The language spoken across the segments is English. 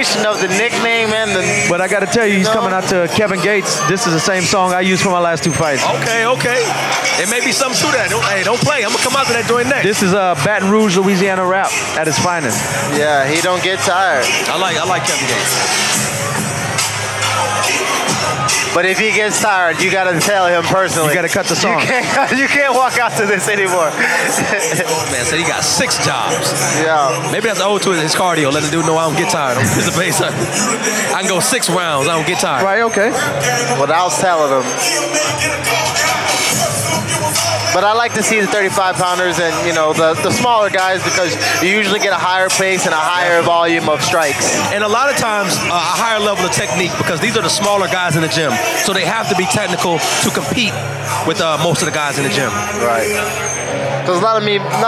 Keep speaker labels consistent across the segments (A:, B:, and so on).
A: combination of the nickname and the...
B: But I got to tell you, he's coming out to Kevin Gates. This is the same song I used for my last 2 fights.
C: Okay, okay. It may be something to that. Don't play. I'm going to come out to that joint next.
B: This is Baton Rouge, Louisiana rap at its finest.
A: Yeah, he don't get tired.
C: I like Kevin Gates.
A: But if he gets tired, you gotta tell him personally.
B: You gotta cut the song.
A: You can't walk out to this anymore.
C: Man said he got 6 jobs.
A: Yeah.
C: Maybe that's owed to his cardio. Let the dude know I don't get tired. It's a base. I can go 6 rounds. I don't get tired.
B: Right, okay.
A: Without telling him. But I like to see the 35-pounders and, you know, the smaller guys because you usually get a higher pace and a higher volume of strikes.
C: And a lot of times a higher level of technique because these are the smaller guys in the gym. So they have to be technical to compete with most of the guys in the gym.
A: Right. Because not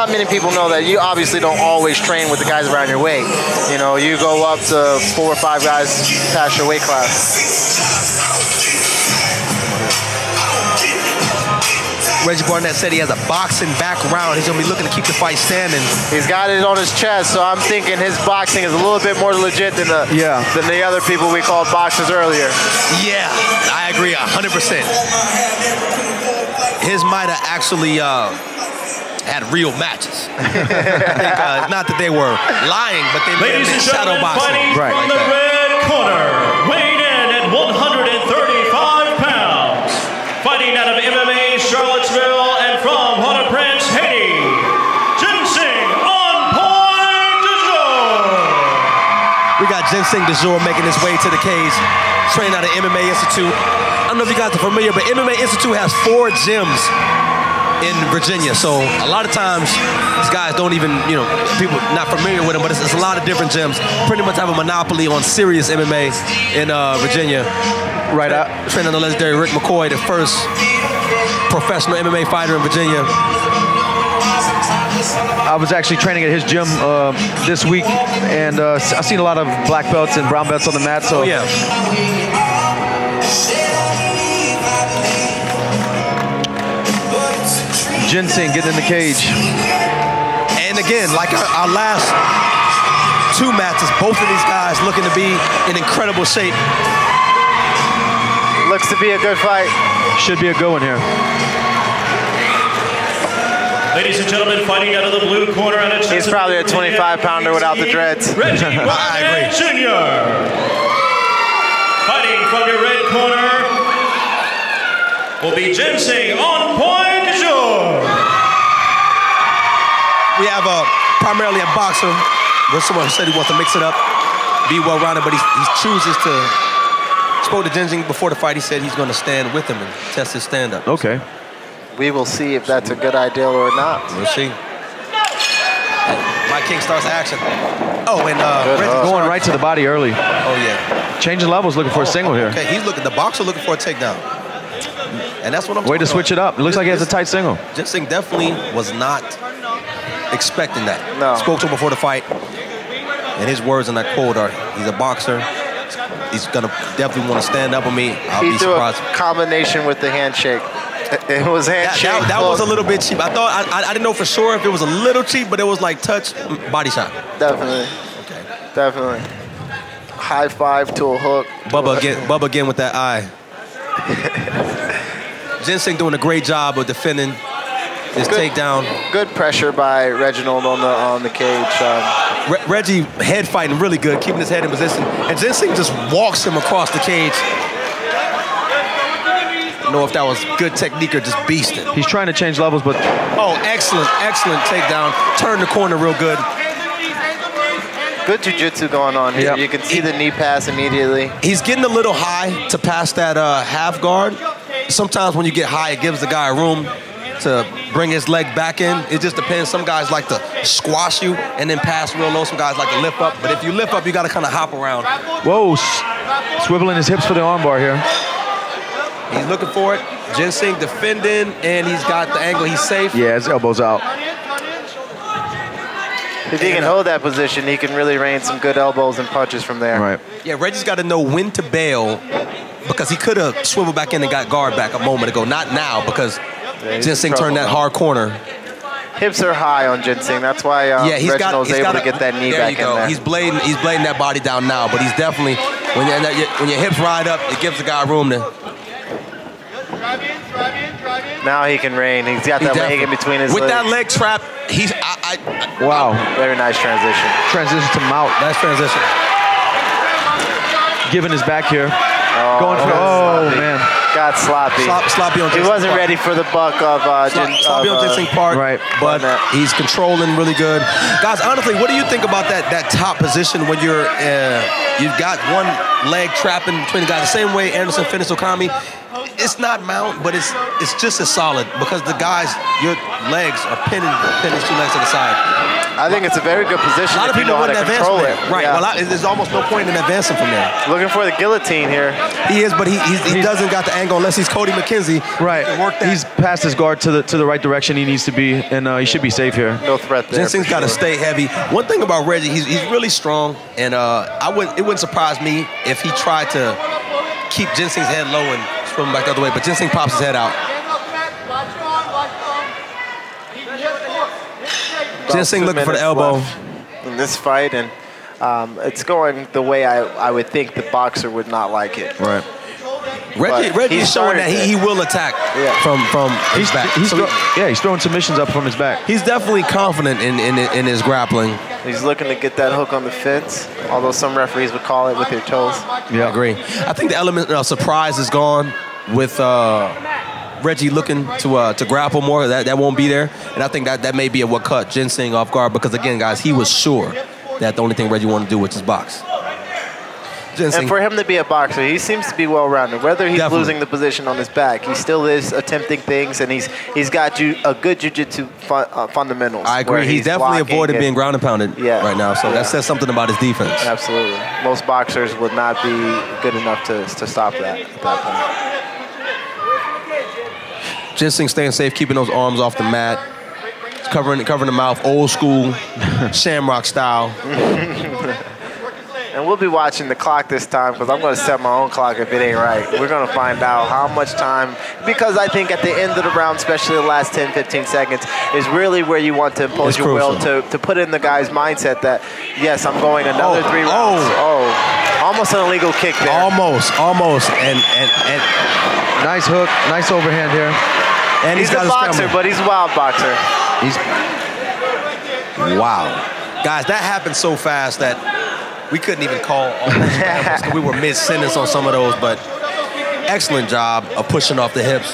A: many people know that you obviously don't always train with the guys around your weight. You know, you go up to 4 or 5 guys past your weight class.
C: Reggie Barnett said he has a boxing background. He's going to be looking to keep the fight standing.
A: He's got it on his chest, so I'm thinking his boxing is a little bit more legit than the other people we called boxers earlier. Yeah,
C: I agree 100%. His might have actually had real matches. I think, not that they were lying, but they made shadow boxing.
D: Right. From the red corner, weighed in at 135 pounds, fighting out of MMA Charlottesville and from Port-au-Prince, Haiti, Ginseng on Poit du jour.
C: We got Ginseng du jour making his way to the cage, training out of MMA Institute. I don't know if you guys are familiar, but MMA Institute has 4 gyms in Virginia. So a lot of times these guys don't even, you know, people not familiar with them, but it's a lot of different gyms. Pretty much have a monopoly on serious MMA in Virginia.
B: Right out.
C: Training the legendary Rick McCoy, the first professional MMA fighter in Virginia.
B: I was actually training at his gym this week, and I've seen a lot of black belts and brown belts on the mat. So
C: yeah.
B: Ginseng getting in the cage.
C: And again, like our last 2 matches, both of these guys looking to be in incredible shape.
A: Looks to be a good fight.
B: Should be a good one here.
D: Ladies and gentlemen, fighting out of the blue corner.
A: He's probably a 25-pounder without the dreads.
D: Reginald Jr. Fighting from your red corner will be Ginseng on Poit du jour.
C: We have primarily a boxer. There's someone who said he wants to mix it up, be well-rounded, but he chooses to. Spoke to Ginseng before the fight. He said he's going to stand with him and test his stand-up.
B: Okay.
A: We will see if that's a good idea or not.
C: We'll see. Mike King starts action. Oh, and
B: going right to the body early.
C: Oh yeah.
B: Changing levels, looking for a single here.
C: Okay, he's looking. The boxer looking for a takedown. And that's what I'm.
B: Way to switch it up. It looks like he has a tight single.
C: Ginseng definitely was not expecting that.
A: No.
C: Spoke to him before the fight, and his words in that quote are, "He's a boxer. He's gonna definitely want to stand up with me. I'll be surprised."
A: He threw a combination with the handshake. It was handshake.
C: That was a little bit cheap. I thought I didn't know for sure if it was a little cheap, but it was like touch, body shot.
A: Definitely.
C: Okay.
A: Definitely. High five to a hook.
C: Bubba again with that eye. Ginseng doing a great job of defending his takedown.
A: Good pressure by Reginald on the cage.
C: Reggie head fighting really good, keeping his head in position, and Ginseng just walks him across the cage. I don't know if that was good technique or just beasting.
B: He's trying to change levels, but
C: oh, excellent takedown. Turn the corner real good.
A: Good jiu-jitsu going on here. Yep. You can see the knee pass immediately.
C: He's getting a little high to pass that half guard. Sometimes when you get high, it gives the guy room to bring his leg back in. It just depends. Some guys like to squash you and then pass real low. Some guys like to lift up. But if you lift up, you got to kind of hop around.
B: Whoa, swiveling his hips for the armbar here.
C: He's looking for it. Ginseng defending, and he's got the angle. He's safe.
B: Yeah, his elbow's out.
A: If he can hold that position, he can really rain some good elbows and punches from there.
B: Right.
C: Yeah, Reggie's got to know when to bail because he could have swiveled back in and got guard back a moment ago. Not now because Ginseng turned that hard corner.
A: hips are high on Ginseng. That's why Reginald's able to get that knee back in there.
C: He's blading that body down now, but he's definitely, when your hips ride up, it gives the guy room to.
A: Now he can reign. He's got that leg in between his legs.
C: With that leg trap, he's...
B: Wow.
A: Very nice transition.
B: Transition to mount.
C: Nice transition.
B: Giving his back here. Going for... Oh, man.
A: Got sloppy.
C: Sloppy on Ginseng.
A: He wasn't ready for the buck of
C: sloppy on Ginseng part,
B: right?
C: But he's controlling really good. Guys, honestly, what do you think about that top position when you've got one leg trapping between the guys? The same way Anderson finished Okami. It's not mount, but it's just as solid because the guys, your legs are pinning his two legs to the side.
A: I think it's a very good position.
C: A lot of people wouldn't advance from there. Right.
A: Yeah.
C: Well, there's almost no point in advancing from there.
A: Looking for the guillotine here.
C: He is, but he doesn't got the angle unless he's Cody McKenzie.
B: Right. He's passed his guard to the right direction he needs to be, and he should be safe here.
A: No threat there.
C: Ginseng's got to stay heavy. One thing about Reggie, he's really strong, and it wouldn't surprise me if he tried to keep Ginseng's head low and swim back the other way, but Ginseng pops his head out. Ginseng looking for the elbow.
A: In this fight, and it's going the way I would think the boxer would not like it.
B: Right.
C: Reggie's showing that he will attack from his back.
B: He's throwing submissions up from his back.
C: He's definitely confident in his grappling.
A: He's looking to get that hook on the fence, although some referees would call it with their toes.
C: Yeah, I agree. I think the element of surprise is gone with Reggie looking to grapple more. That won't be there, and I think that may be what caught Ginseng off guard because again, guys, he was sure that the only thing Reggie wanted to do was just box. Ginseng.
A: And for him to be a boxer, he seems to be well-rounded. Whether he's losing the position on his back, he still is attempting things, and he's got a good jiu-jitsu fundamentals.
C: I agree. He's definitely avoided being ground and pounded right now, so that says something about his defense.
A: Absolutely. Most boxers would not be good enough to stop that at that point.
C: Ginseng staying safe, keeping those arms off the mat, covering the mouth, old school, Shamrock style.
A: And we'll be watching the clock this time because I'm going to set my own clock if it ain't right. We're going to find out how much time, because I think at the end of the round, especially the last 10, 15 seconds, is really where you want to impose your will to put in the guy's mindset that, yes, I'm going another 3 rounds. Almost an illegal kick there.
C: Almost. And
B: nice hook, nice overhand here.
A: And he's a boxer, but he's a wild boxer.
C: Wow. Guys, that happened so fast that we couldn't even call all those examples because we were mid-sentence on some of those, but excellent job of pushing off the hips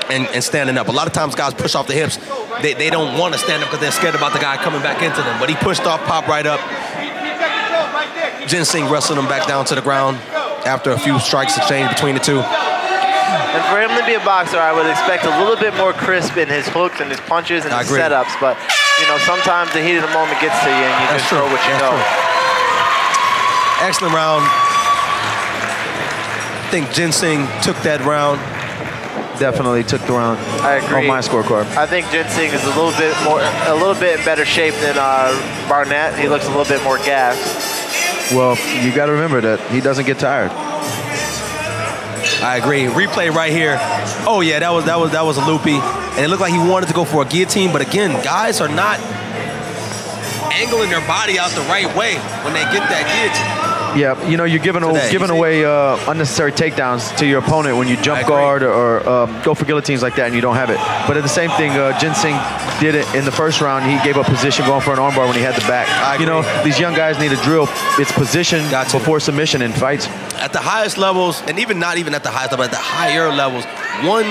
C: and standing up. A lot of times guys push off the hips. They don't want to stand up because they're scared about the guy coming back into them, but he pushed off, popped right up. Ginseng wrestled him back down to the ground after a few strikes exchanged between the two.
A: And for him to be a boxer, I would expect a little bit more crisp in his hooks and his punches and his setups, but you know, sometimes the heat of the moment gets to you and you just throw what you know.
C: Excellent round. I think Ginseng took that round.
B: Definitely took the round.
A: I agree.
B: On my scorecard.
A: I think Ginseng is a little bit in better shape than Barnett. He looks a little bit more gassed.
B: Well, you got to remember that he doesn't get tired.
C: I agree. Replay right here. Oh yeah, that was a loopy, and it looked like he wanted to go for a guillotine. But again, guys are not angling their body out the right way when they get that guillotine.
B: Yeah, you know, you're giving away unnecessary takedowns to your opponent when you jump guard or go for guillotines like that and you don't have it. But at the same thing, Ginseng did it in the first round. He gave up position going for an armbar when he had the back. You know, these young guys need to drill its position before submission in fights.
C: At the highest levels, and not even at the highest level, at the higher levels, one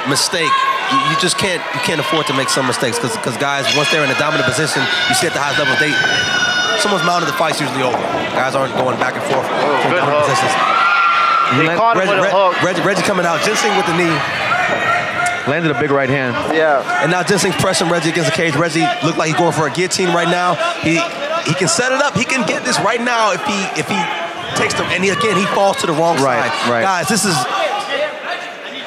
C: mistake, you just can't afford to make some mistakes because guys, once they're in a dominant position, you see at the highest level, someone's mounted, the fight's usually over. Guys aren't going back and forth from dominant positions.
A: He caught him with a hook.
C: Reggie coming out, Ginseng with the knee.
B: Landed a big right hand.
A: Yeah.
C: And now Ginseng's pressing Reggie against the cage. Reggie looked like he's going for a guillotine right now. He can set it up. He can get this right now if he takes them. And he falls to the wrong side.
B: Right.
C: Guys, this is...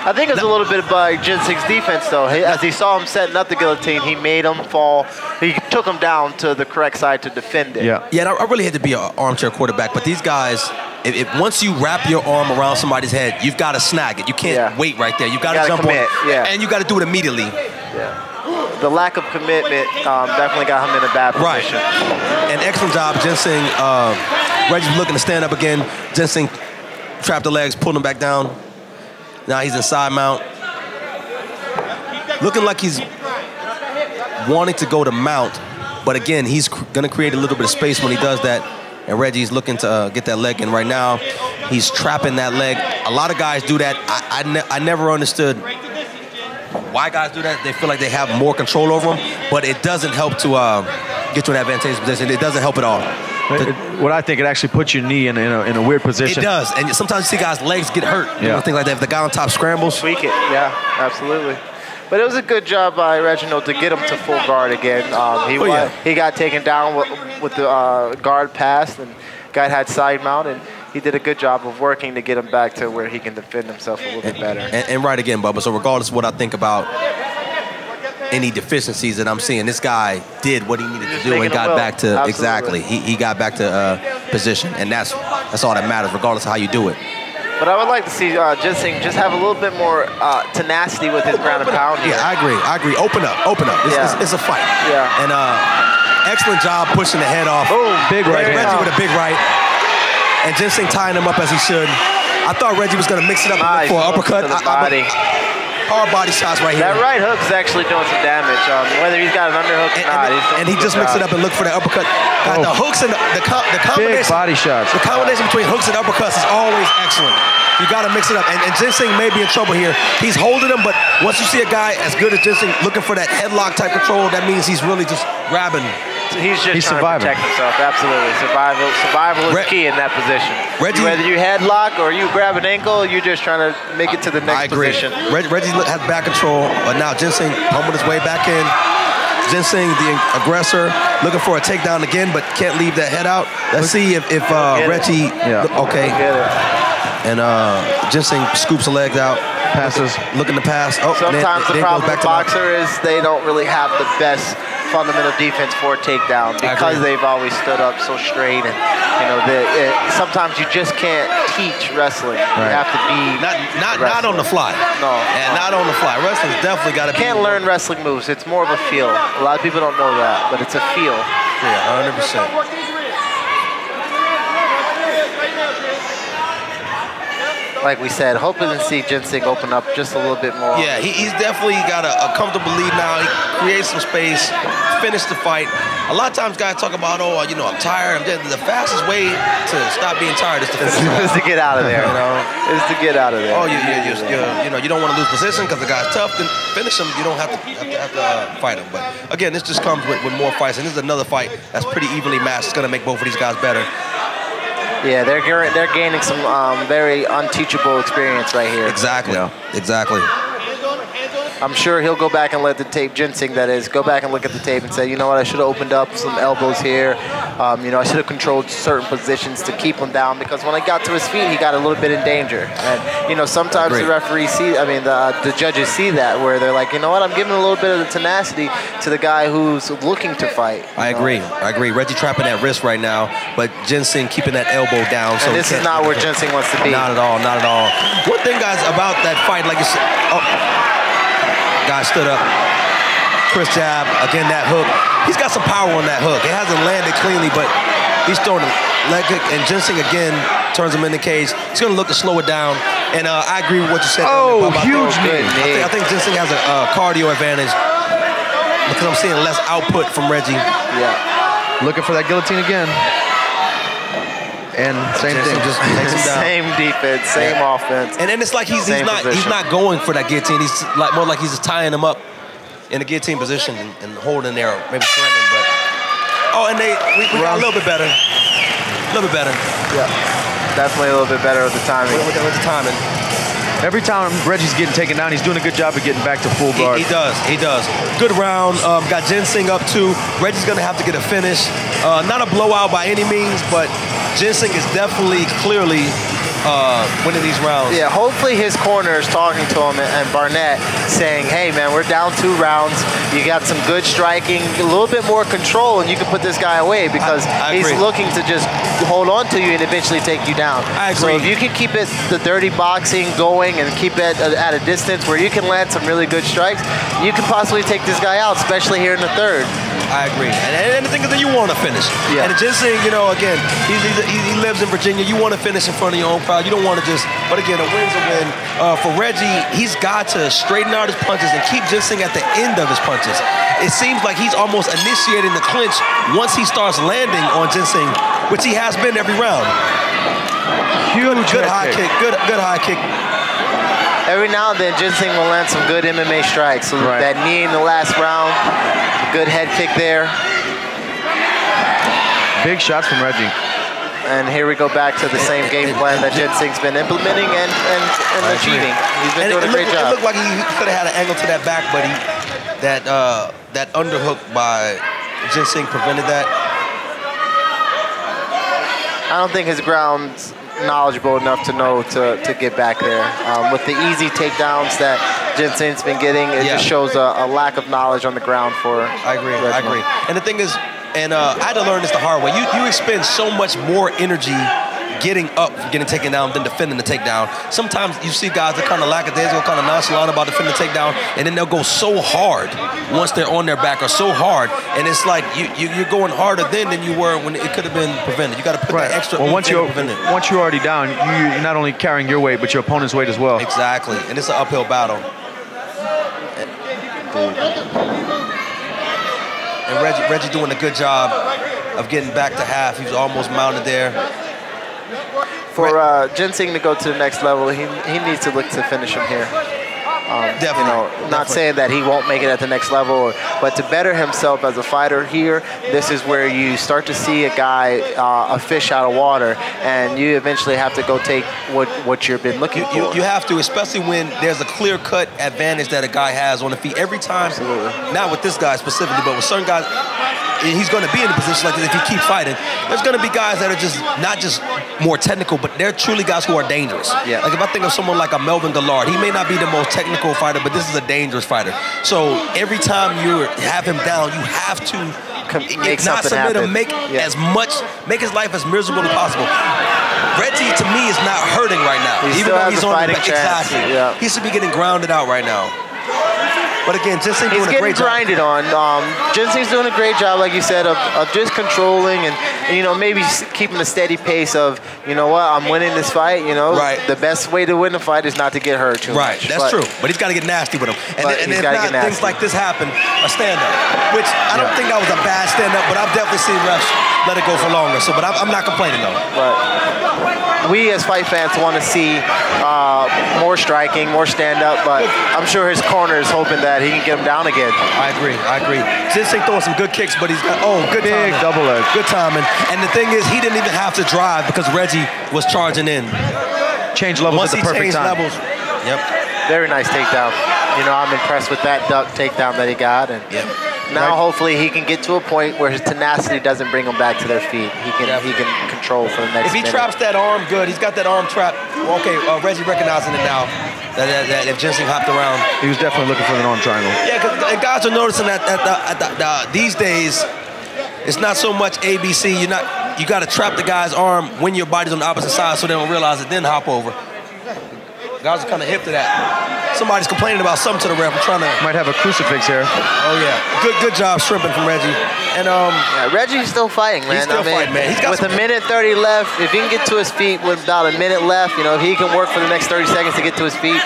A: I think it's a little bit by Ginseng's defense, though. As he saw him setting up the guillotine, he made him fall. He took him down to the correct side to defend it.
C: Yeah, and I really had to be an armchair quarterback, but these guys, if once you wrap your arm around somebody's head, you've got to snag it. You can't wait right there. You've got to jump on it, and you got to do it immediately.
A: Yeah. the lack of commitment definitely got him in a bad position.
C: Right. And excellent job, Ginseng. Reggie's looking to stand up again. Ginseng trapped the legs, pulled him back down. Now he's in side mount. Looking like he's wanting to go to mount, but again, he's going to create a little bit of space when he does that. And Reggie's looking to get that leg in right now. He's trapping that leg. A lot of guys do that. I never understood why guys do that. They feel like they have more control over them, but it doesn't help to get you in an advantageous position. It doesn't help at all.
B: What I think, it actually puts your knee in a weird position.
C: It does, and sometimes you see guys' legs get hurt. You know, things like that. If the guy on top scrambles.
A: Tweak it, yeah, absolutely. But it was a good job by Reginald to get him to full guard again. He got taken down with the guard pass, and guy had side mount, and he did a good job of working to get him back to where he can defend himself a little bit better.
C: And right again, Bubba, so regardless of what I think about any deficiencies that I'm seeing, this guy did what he needed to do and got back to,
A: absolutely.
C: exactly, he got back to position, and that's all that matters, regardless of how you do it.
A: But I would like to see Ginseng just have a little bit more tenacity with his ground and pound here.
C: Yeah, I agree. Open up. It's a fight.
A: Yeah.
C: And excellent job pushing the head off.
A: Boom.
B: Big right hand.
C: Reggie with a big right. And Ginseng tying him up as he should. I thought Reggie was going to mix it up and look for an uppercut. Hard body shots right here.
A: That right hook is actually doing some damage. Whether he's got an underhook or not.
C: And he just mixed it up and looked for that uppercut. The hooks and the combination.
B: Big body shots.
C: The combination between hooks and uppercuts is always excellent. You got to mix it up. And Ginseng may be in trouble here. He's holding him, but once you see a guy as good as Ginseng looking for that headlock type control, that means he's really just grabbing.
A: He's trying to protect himself. Absolutely. Survival is key in that position.
C: Reggie,
A: whether you headlock or you grab an ankle, you're just trying to make it to the next position.
C: Reggie has back control, but now Ginseng pummeled his way back in. Ginseng, the aggressor, looking for a takedown again, but can't leave that head out. Let's see if Reggie. Okay. And Ginseng scoops the legs out. Passes. Looking to pass. Oh,
A: sometimes the problem with boxer is they don't really have the best fundamental defense for a takedown because they've always stood up so straight, and sometimes you just can't teach wrestling. You have to be
C: not on the fly.
A: No,
C: and not on the fly. Wrestling's definitely got to be.
A: You can't learn wrestling moves. It's more of a feel. A lot of people don't know that, but it's a feel.
C: Yeah, 100%.
A: Like we said, hoping to see Ginseng open up just a little bit more.
C: Yeah, he's definitely got a comfortable lead now. He creates some space, finished the fight. A lot of times guys talk about, I'm tired. The fastest way to stop being tired is to finish
A: is to get out of there. Is to get out of there.
C: Oh, you don't want to lose position because the guy's tough. Then finish him. You don't have to fight him. But again, this just comes with more fights. And this is another fight that's pretty evenly matched. It's going to make both of these guys better.
A: Yeah, they're gaining some very unteachable experience right here.
C: Exactly. Exactly.
A: I'm sure he'll go back and let the tape, Ginseng that is, go back and look at the tape and say, you know what, I should have opened up some elbows here. I should have controlled certain positions to keep him down, because when I got to his feet, he got a little bit in danger. And, sometimes the referees the judges see that, where they're like, you know what, I'm giving a little bit of the tenacity to the guy who's looking to fight.
C: I agree. Reggie trapping that wrist right now, but Ginseng keeping that elbow down.
A: And this is not where Ginseng wants to be.
C: Not at all, not at all. One thing, guys, about that fight, like you said, guy stood up. Chris jab, again, that hook. He's got some power on that hook. It hasn't landed cleanly, but he's throwing a leg kick, and Ginseng again turns him in the cage. He's going to look to slow it down, and I agree with what you said.
B: Huge knee.
C: I think Ginseng has a cardio advantage because I'm seeing less output from Reggie.
B: Yeah. Looking for that guillotine again. And same thing, just takes him down.
A: Same defense, same offense.
C: And it's like he's not going for that guillotine. He's more like he's just tying him up in a guillotine position and holding there, maybe surrendering. But we got a little bit better. A little bit better.
A: Yeah, definitely a little bit better with the timing.
C: With the timing.
B: Every time Reggie's getting taken down, he's doing a good job of getting back to full guard.
C: He does. Good round. Got Ginseng up too. Reggie's going to have to get a finish. Not a blowout by any means, but Ginseng is definitely clearly winning these rounds.
A: Yeah, hopefully his corner is talking to him and Barnett saying, hey, man, we're down 2 rounds. You got some good striking, a little bit more control, and you can put this guy away because he's looking to just hold on to you and eventually take you down.
C: I agree.
A: So if you can keep it, the dirty boxing going and keep it at a distance where you can land some really good strikes, you can possibly take this guy out, especially here in the 3rd.
C: I agree. And the thing is that you want to finish.
A: Yeah.
C: And Ginseng, you know, again, he lives in Virginia. You want to finish in front of your own crowd. You don't want to just, but again, a win's a win. For Reggie, he's got to straighten out his punches and keep Ginseng at the end of his punches. It seems like he's almost initiating the clinch once he starts landing on Ginseng, which he has been every round.
B: Huge
C: good high kick. Good high kick.
A: Every now and then, Ginseng will land some good MMA strikes. So that knee in the last round, good head kick there.
B: Big shots from Reggie.
A: And here we go back to the same game plan that Ginseng's been implementing and achieving. He's been doing a great job.
C: It looked like he could have had an angle to that back, but that underhook by Ginseng prevented that.
A: I don't think his ground's knowledgeable enough to know to get back there. With the easy takedowns that Ginseng's been getting, it just shows a lack of knowledge on the ground for Reginald.
C: I agree. And the thing is, I had to learn this the hard way. You expend so much more energy getting up, getting taken down than defending the takedown. Sometimes you see guys that kind of lackadaisical, kind of nonchalant about defending the takedown, and then they'll go so hard once they're on their back or so hard, and it's like you're going harder then than you were when it could have been prevented. You got to put that extra.
B: Well, once you're already down, you're not only carrying your weight, but your opponent's weight as well.
C: Exactly, and it's an uphill battle. And Reggie doing a good job of getting back to half. He was almost mounted there.
A: For Ginseng to go to the next level, he needs to look to finish him here.
C: Definitely.
A: Not saying that he won't make it at the next level, but to better himself as a fighter here, this is where you start to see a guy, a fish out of water, and you eventually have to go take what you've been looking for.
C: You have to, especially when there's a clear-cut advantage that a guy has on the feet. Every time, not with this guy specifically, but with certain guys, he's going to be in a position like this if he keeps fighting. There's going to be guys that are just not just more technical, but they're truly guys who are dangerous.
A: Yeah.
C: Like if I think of someone like a Melvin Gillard, he may not be the most technical fighter, but this is a dangerous fighter. So every time you have him down, you have to
A: make something happen.
C: Make his life as miserable as possible. Reggie, to me, is not hurting right now.
A: Even though he's on the back.
C: Exactly.
A: Yeah.
C: He should be getting grounded out right now. But again, Ginseng doing a great job.
A: He's getting grinded on. Ginseng's doing a great job, like you said, of just controlling and maybe keeping a steady pace of, you know what, I'm winning this fight. The best way to win a fight is not to get hurt too much.
C: Right, that's true. But he's got to get nasty with him. And if not, things like this happen, a stand-up, which I don't think that was a bad stand-up, but I've definitely seen refs let it go for longer. But I'm not complaining, though.
A: But we as fight fans want to see more striking, more stand-up, but I'm sure his corner is hoping that he can get him down again.
C: I agree. Ginseng throwing some good kicks, but he's got, good
B: big
C: timing.
B: double leg.
C: Good timing. And the thing is, he didn't even have to drive because Reggie was charging in.
B: Change levels at the perfect time.
C: Levels. Yep.
A: Very nice takedown. I'm impressed with that duck takedown that he got. And now hopefully he can get to a point where his tenacity doesn't bring him back to their feet. He can control for the next
C: If he traps that arm good, he's got that arm trapped. Okay, Reggie recognizing it now. That if Ginseng hopped around.
B: He was definitely looking for an arm triangle.
C: Yeah, because guys are noticing that these days, it's not so much ABC. You got to trap the guy's arm when your body's on the opposite side so they don't realize it, then hop over. Guys are kind of hip to that. Somebody's complaining about something to the ref. I'm trying to...
B: Might have a crucifix here.
C: Oh, yeah. Good job shrimping from Reggie. And
A: Reggie's still fighting, man.
C: He's still fighting, man.
A: With a minute 30 left, if he can get to his feet with about a minute left, if he can work for the next 30 seconds to get to his feet,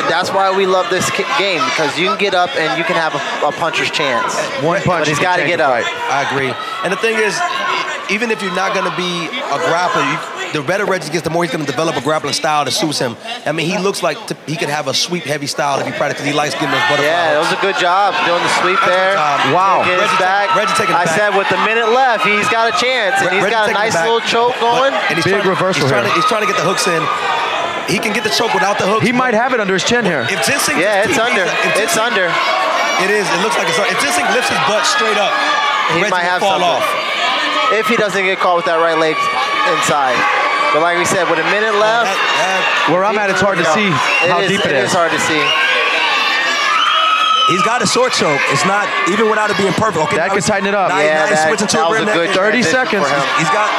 A: that's why we love this game, because you can get up and you can have a puncher's chance.
B: One punch.
A: But he's got to get up.
C: I agree. And the thing is, even if you're not going to be a grappler, the better Reggie gets, the more he's going to develop a grappling style that suits him. I mean, he looks like he could have a sweep heavy style if he practices. He likes getting those butterflies.
A: Yeah, that was a good job doing the sweep there.
B: Wow.
C: Reggie taking it back.
A: I said with a minute left, he's got a chance, and he's got a nice little choke going.
C: And he's
B: big reversal here.
C: He's trying to get the hooks in. He can get the choke without the hooks.
B: He might have it under his chin here.
C: If Ginseng,
A: it's under. It's under.
C: It is. It looks like it's under. If Ginseng lifts his butt straight up,
A: he might have
C: fall off.
A: If he doesn't get caught with that right leg inside. But like we said, with a minute left,
B: where I'm at, it's hard to see how deep it is.
A: It is hard to see.
C: He's got a short choke. It's not, even without it being perfect. Okay,
B: that could tighten it up.
A: Yeah, that was a good
B: 30 seconds.
C: He's got,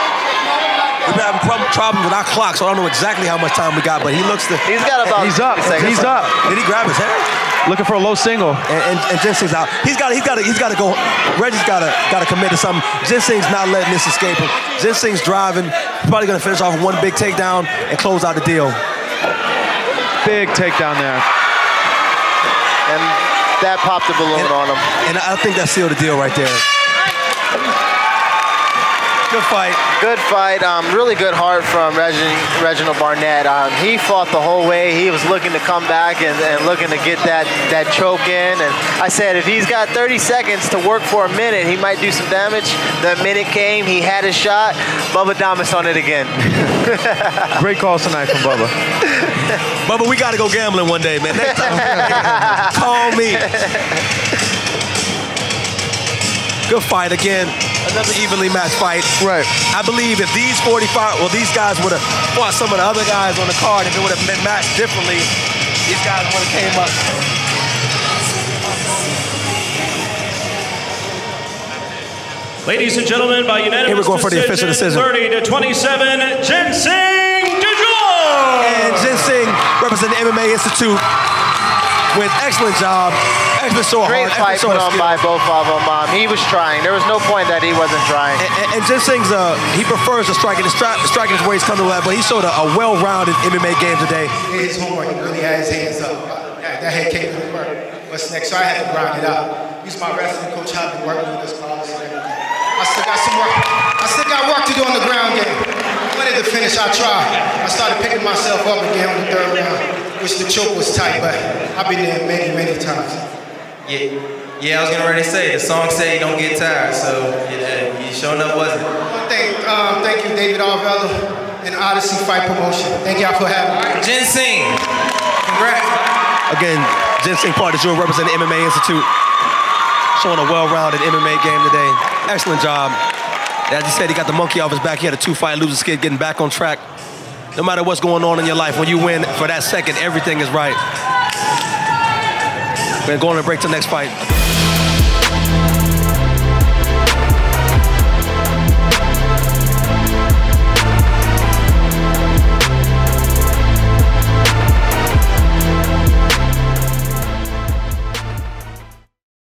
C: we've been having problems with our clock, so I don't know exactly how much time we got, but he looks to.
A: He's got about.
B: He's up. He's up.
C: Did he grab his hair?
B: Looking for a low single.
C: And Ginseng's out. He's got to go. Reggie's got to commit to something. Ginseng's not letting this escape him. Ginseng's driving. Probably going to finish off with one big takedown and close out the deal.
B: Big takedown there.
A: And that popped the balloon on him.
C: And I think that sealed the deal right there. Good fight.
A: Good fight. Really good heart from Reginald Barnett. He fought the whole way. He was looking to come back and looking to get that choke in. And I said, if he's got 30 seconds to work for a minute, he might do some damage. The minute came, he had his shot. Bubba Damas on it again.
B: Great calls tonight from Bubba.
C: Bubba, we got to go gambling one day, man. Next time, call me. Good fight again. Another evenly matched fight.
B: Right.
C: I believe if these these guys would have fought some of the other guys on the card, if it would have been matched differently, these guys would have came up.
D: Ladies and gentlemen, by unanimous
C: Here we're going for the official decision.
D: 30-27, Ginseng
C: And Ginseng representing the MMA Institute with excellent job.
A: Great fight put on by both of them. He was trying. There was no point that he wasn't trying.
C: And Ginseng's, he prefers the striking. Striking is where he's coming to that, but he showed a well-rounded MMA game today.
E: His homework, he really had his hands up. That head kick didn't work. What's next? So I had to grind it out. He's my wrestling coach. I've been working with this policy and everything. I still got some work. I still got work to do on the ground game. I wanted to finish. I tried. I started picking myself up again on the third round, which the choke was tight, but I've been there many, many times.
F: Yeah, I was gonna already say, the song said you don't get tired, so you showing up wasn't.
E: Thank you, David Arvella and Odyssey Fight Promotion. Thank y'all for having me.
F: Ginseng, congrats.
C: Again, Ginseng part of the jury representing the MMA Institute. Showing a well-rounded MMA game today. Excellent job. As he said, he got the monkey off his back. He had a 2-fight losing skid, getting back on track. No matter what's going on in your life, when you win for that second, everything is right. We're going to break to the next fight.